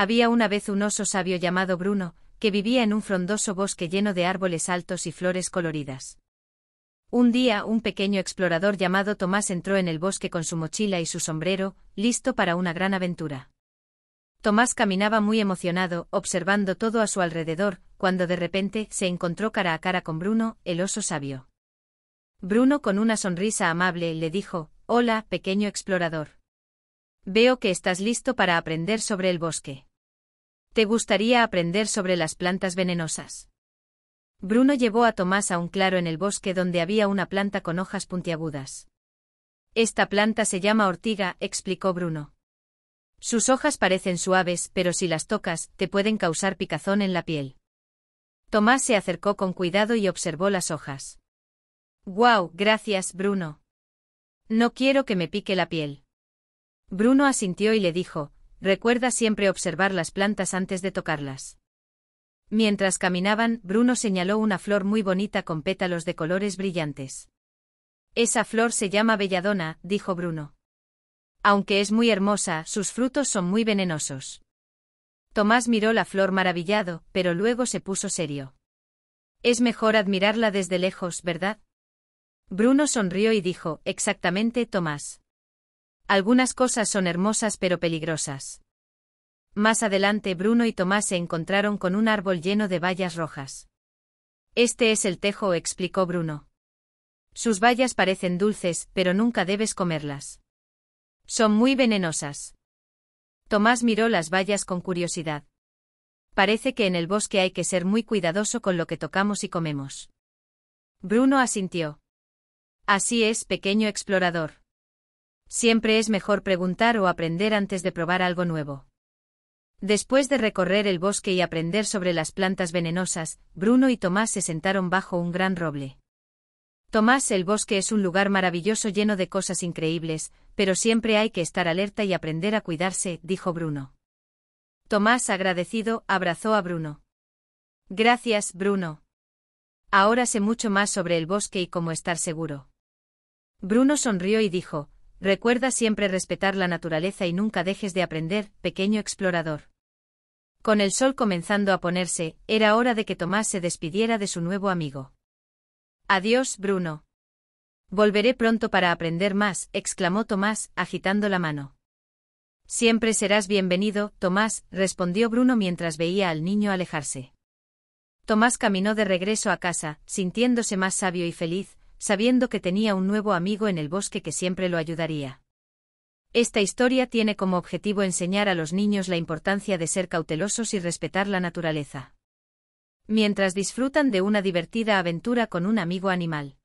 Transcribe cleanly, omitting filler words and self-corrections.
Había una vez un oso sabio llamado Bruno, que vivía en un frondoso bosque lleno de árboles altos y flores coloridas. Un día, un pequeño explorador llamado Tomás entró en el bosque con su mochila y su sombrero, listo para una gran aventura. Tomás caminaba muy emocionado, observando todo a su alrededor, cuando de repente se encontró cara a cara con Bruno, el oso sabio. Bruno, con una sonrisa amable, le dijo: «Hola, pequeño explorador. Veo que estás listo para aprender sobre el bosque. ¿Te gustaría aprender sobre las plantas venenosas?». Bruno llevó a Tomás a un claro en el bosque donde había una planta con hojas puntiagudas. «Esta planta se llama ortiga», explicó Bruno. «Sus hojas parecen suaves, pero si las tocas, te pueden causar picazón en la piel». Tomás se acercó con cuidado y observó las hojas. «Guau, gracias, Bruno. No quiero que me pique la piel». Bruno asintió y le dijo: «Recuerda siempre observar las plantas antes de tocarlas». Mientras caminaban, Bruno señaló una flor muy bonita con pétalos de colores brillantes. «Esa flor se llama belladona», dijo Bruno. «Aunque es muy hermosa, sus frutos son muy venenosos». Tomás miró la flor maravillado, pero luego se puso serio. «Es mejor admirarla desde lejos, ¿verdad?». Bruno sonrió y dijo: «Exactamente, Tomás. Algunas cosas son hermosas pero peligrosas». Más adelante Bruno y Tomás se encontraron con un árbol lleno de bayas rojas. «Este es el tejo», explicó Bruno. «Sus bayas parecen dulces, pero nunca debes comerlas. Son muy venenosas». Tomás miró las bayas con curiosidad. «Parece que en el bosque hay que ser muy cuidadoso con lo que tocamos y comemos». Bruno asintió. «Así es, pequeño explorador. Siempre es mejor preguntar o aprender antes de probar algo nuevo». Después de recorrer el bosque y aprender sobre las plantas venenosas, Bruno y Tomás se sentaron bajo un gran roble. «Tomás, el bosque es un lugar maravilloso lleno de cosas increíbles, pero siempre hay que estar alerta y aprender a cuidarse», dijo Bruno. Tomás, agradecido, abrazó a Bruno. «Gracias, Bruno. Ahora sé mucho más sobre el bosque y cómo estar seguro». Bruno sonrió y dijo: «Recuerda siempre respetar la naturaleza y nunca dejes de aprender, pequeño explorador». Con el sol comenzando a ponerse, era hora de que Tomás se despidiera de su nuevo amigo. «Adiós, Bruno. Volveré pronto para aprender más», exclamó Tomás, agitando la mano. «Siempre serás bienvenido, Tomás», respondió Bruno mientras veía al niño alejarse. Tomás caminó de regreso a casa, sintiéndose más sabio y feliz, sabiendo que tenía un nuevo amigo en el bosque que siempre lo ayudaría. Esta historia tiene como objetivo enseñar a los niños la importancia de ser cautelosos y respetar la naturaleza, mientras disfrutan de una divertida aventura con un amigo animal.